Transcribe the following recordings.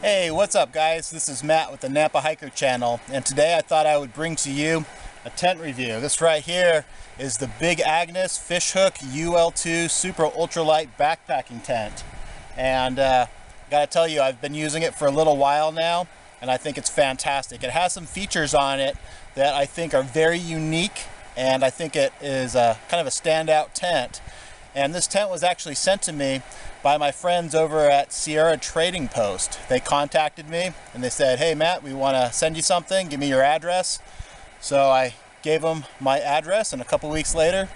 Hey, what's up guys? This is Matt with the Nampahiker channel, and today I thought I would bring to you a tent review. This right here is the Big Agnes Fishhook UL Super Ultralight Backpacking Tent. And gotta tell you, I've been using it for a little while now, and I think it's fantastic. It has some features on it that I think are very unique, and I think it is kind of a standout tent. And this tent was actually sent to me by my friends over at Sierra Trading Post. They contacted me and they said, hey Matt, we want to send you something, give me your address. So I gave them my address, and a couple weeks later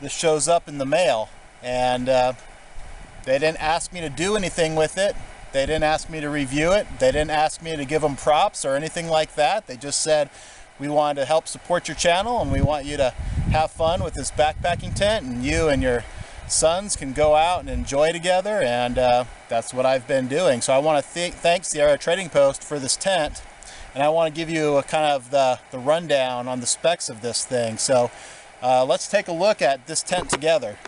this shows up in the mail. And they didn't ask me to do anything with it. They didn't ask me to review it. They didn't ask me to give them props or anything like that. They just said, we wanted to help support your channel and we want you to have fun with this backpacking tent, and you and your sons can go out and enjoy together. And that's what I've been doing. So I want to thank Sierra Trading Post for this tent, and I want to give you a kind of the rundown on the specs of this thing. So let's take a look at this tent together.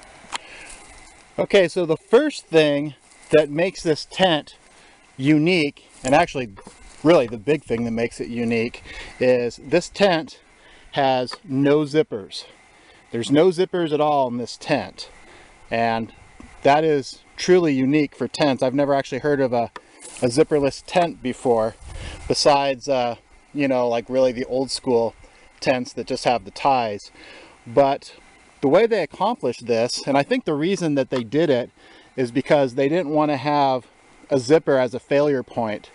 Okay, so the first thing that makes this tent unique, and actually really the big thing that makes it unique, is this tent has no zippers. There's no zippers at all in this tent. And that is truly unique for tents. I've never actually heard of a zipperless tent before, besides, you know, like really the old school tents that just have the ties. But the way they accomplished this, and I think the reason that they did it, is because they didn't want to have a zipper as a failure point.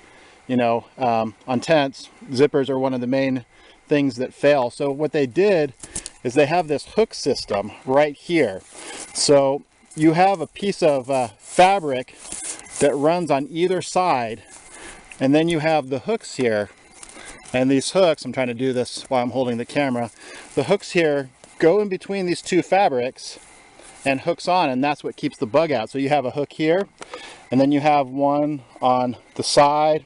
You know, on tents, zippers are one of the main things that fail. So what they did is they have this hook system right here. So you have a piece of fabric that runs on either side, and then you have the hooks here. And these hooks, I'm trying to do this while I'm holding the camera, the hooks here go in between these two fabrics and hooks on, and that's what keeps the bug out. So you have a hook here, and then you have one on the side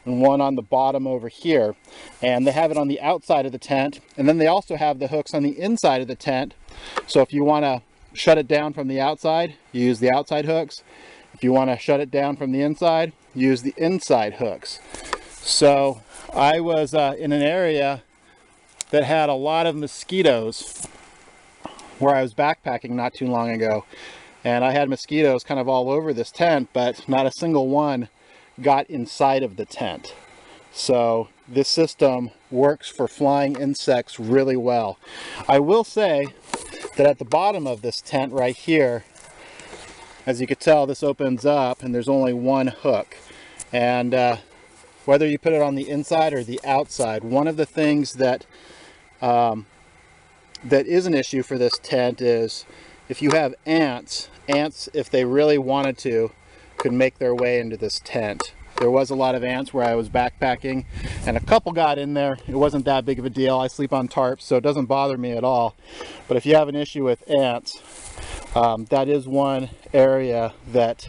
and one on the bottom over here, and they have it on the outside of the tent. And then they also have the hooks on the inside of the tent, so if you want to shut it down from the outside, you use the outside hooks. If you want to shut it down from the inside, use the inside hooks. So I was in an area that had a lot of mosquitoes where I was backpacking not too long ago, and I had mosquitoes kind of all over this tent, but not a single one got inside of the tent. So this system works for flying insects really well. I will say that at the bottom of this tent right here, as you can tell, this opens up and there's only one hook. And whether you put it on the inside or the outside, one of the things that that is an issue for this tent is if you have ants, if they really wanted to, could make their way into this tent. There was a lot of ants where I was backpacking, and a couple got in there. It wasn't that big of a deal. I sleep on tarps, so it doesn't bother me at all. But if you have an issue with ants, that is one area that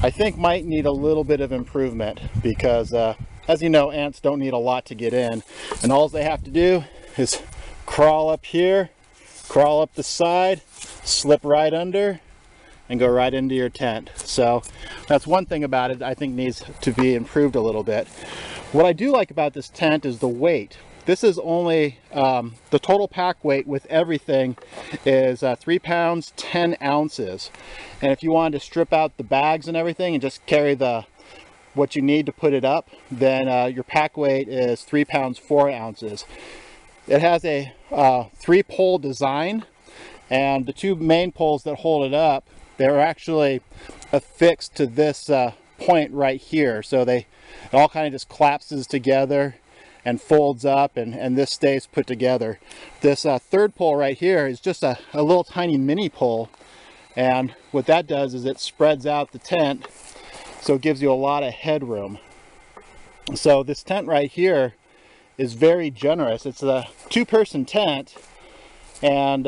I think might need a little bit of improvement, because as you know, ants don't need a lot to get in, and all they have to do is crawl up here, crawl up the side, slip right under, and go right into your tent. So that's one thing about it I think needs to be improved a little bit. What I do like about this tent is the weight. This is only, the total pack weight with everything is 3 pounds 10 ounces. And if you wanted to strip out the bags and everything and just carry what you need to put it up, then your pack weight is 3 pounds 4 ounces. It has a 3-pole design, and the 2 main poles that hold it up, they're actually affixed to this point right here. So it all kind of just collapses together and folds up, and this stays put together. This 3rd pole right here is just a little tiny mini pole, and what that does is it spreads out the tent, so it gives you a lot of headroom. So this tent right here is very generous. It's a 2-person tent, and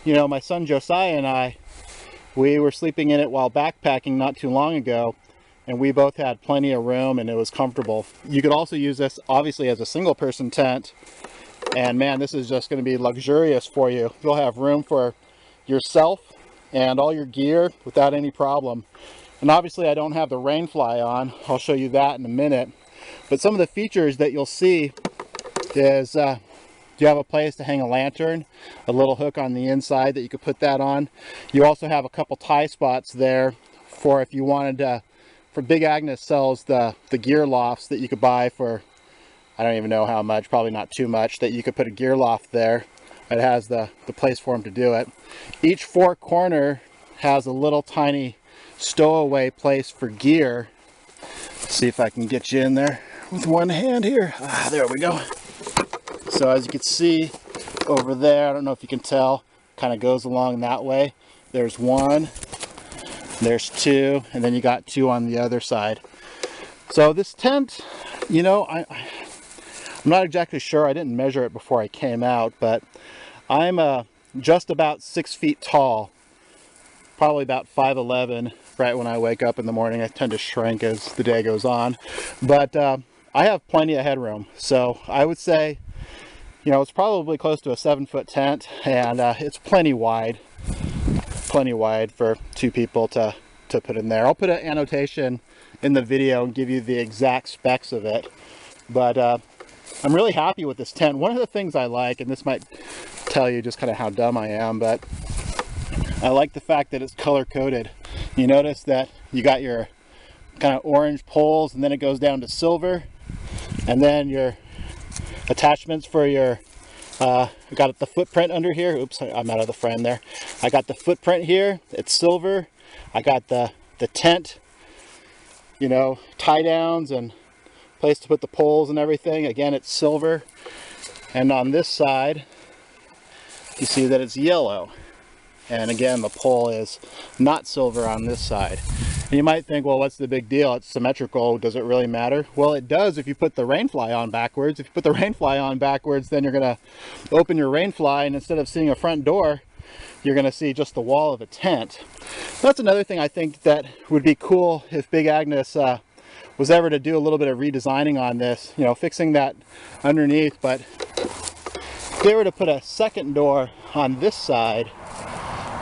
you know, my son Josiah and I, we were sleeping in it while backpacking not too long ago, and we both had plenty of room and it was comfortable. You could also use this obviously as a 1-person tent, and man, this is just going to be luxurious for you. You'll have room for yourself and all your gear without any problem. And obviously I don't have the rain fly on. I'll show you that in a minute. But some of the features that you'll see is you have a place to hang a lantern, a little hook on the inside that you could put that on. You also have a couple tie spots there for if you wanted to, for Big Agnes sells the gear lofts that you could buy for, I don't even know how much, probably not too much, that you could put a gear loft there. It has the place for them to do it. Each four corner has a little tiny stowaway place for gear. Let's see if I can get you in there with one hand here. Ah, there we go. So as you can see over there, I don't know if you can tell, kind of goes along that way. There's one, there's two, and then you got two on the other side. So this tent, you know, I'm not exactly sure. I didn't measure it before I came out, but I'm just about 6 feet tall, probably about 5'11". Right when I wake up in the morning, I tend to shrink as the day goes on, but I have plenty of headroom. So I would say, you know, it's probably close to a 7-foot tent, and it's plenty wide for two people to put in there. I'll put an annotation in the video and give you the exact specs of it, but I'm really happy with this tent. One of the things I like, and this might tell you just kind of how dumb I am, but I like the fact that it's color coded. You notice that you got your kind of orange poles, and then it goes down to silver, and then your attachments for your I got the footprint under here. Oops, I'm out of the frame there. I got the footprint here, it's silver. I got the tent, you know, tie downs and place to put the poles and everything. Again, it's silver. And on this side you see that it's yellow, and again the pole is not silver on this side. And you might think, well, what's the big deal? It's symmetrical. Does it really matter? Well, it does if you put the rain fly on backwards. If you put the rain fly on backwards, then you're going to open your rain fly, and instead of seeing a front door, you're going to see just the wall of a tent. That's another thing I think that would be cool if Big Agnes was ever to do a little bit of redesigning on this, you know, fixing that underneath. But if they were to put a second door on this side,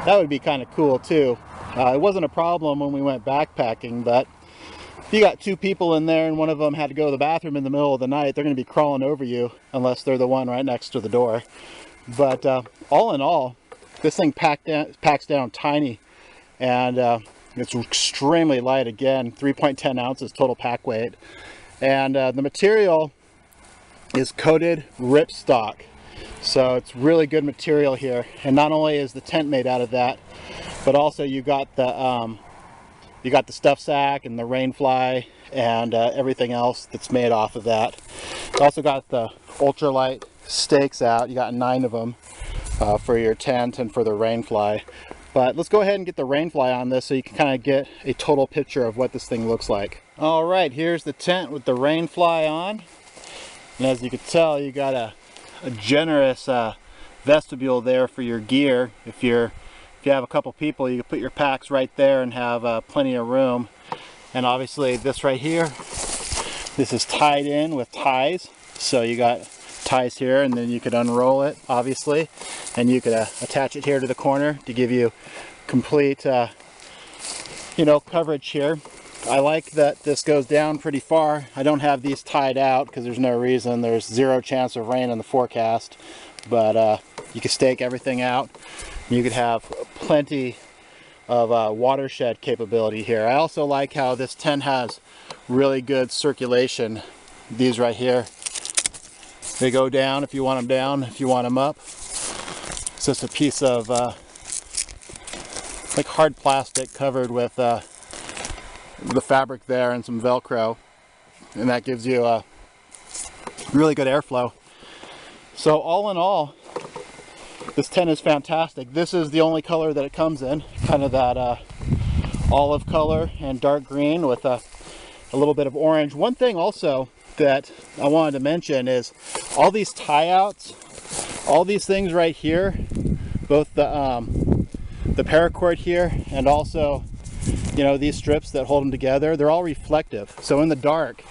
that would be kind of cool too. It wasn't a problem when we went backpacking, but if you got two people in there and one of them had to go to the bathroom in the middle of the night, they're going to be crawling over you unless they're the one right next to the door. But all in all, this thing packs down tiny, and it's extremely light. Again, 3.10 ounces total pack weight, and the material is coated ripstock. So it's really good material here, and not only is the tent made out of that, but also you got the stuff sack and the rain fly and everything else that's made off of that. You also got the ultralight stakes out. You got 9 of them for your tent and for the rain fly. But let's go ahead and get the rain fly on this so you can kind of get a total picture of what this thing looks like. All right, here's the tent with the rain fly on, and as you can tell, you got a generous vestibule there for your gear. If you have a couple people, you can put your packs right there and have plenty of room. And obviously this right here, this is tied in with ties, so you got ties here, and then you could unroll it obviously, and you could attach it here to the corner to give you complete you know, coverage here. I like that this goes down pretty far. I don't have these tied out because there's no reason. There's 0 chance of rain in the forecast, but you can stake everything out. You could have plenty of watershed capability here. I also like how this tent has really good circulation. These right here, they go down if you want them down, if you want them up. It's just a piece of like hard plastic covered with the fabric there and some Velcro, and that gives you a really good airflow. So all in all, this tent is fantastic. This is the only color that it comes in, kind of that olive color and dark green with a little bit of orange. One thing also that I wanted to mention is all these tie outs, all these things right here, both the paracord here and also, you know, these strips that hold them together, they're all reflective. So in the dark,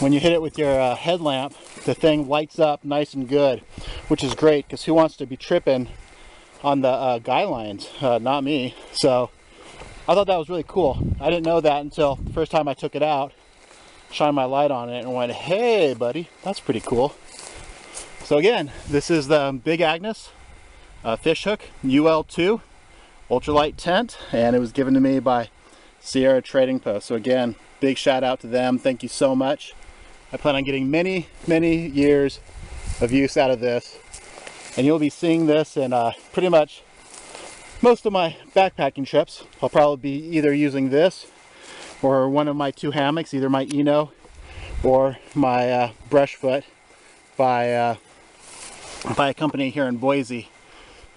when you hit it with your headlamp, the thing lights up nice and good, which is great because who wants to be tripping on the guy lines? Not me. So I thought that was really cool. I didn't know that until the first time I took it out, shined my light on it and went, hey buddy, that's pretty cool. So again, this is the Big Agnes Fishhook UL Ultralight tent, and it was given to me by Sierra Trading Post. So again, big shout out to them. Thank you so much. I plan on getting many years of use out of this, and you'll be seeing this in pretty much most of my backpacking trips. I'll probably be either using this or one of my 2 hammocks, either my Eno or my Brushfoot by a company here in Boise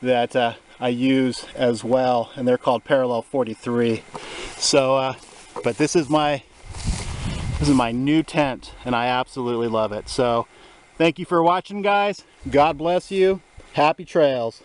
that I use as well, and they're called Parallel 43. So but this is my new tent, and I absolutely love it. So thank you for watching, guys. God bless you. Happy trails.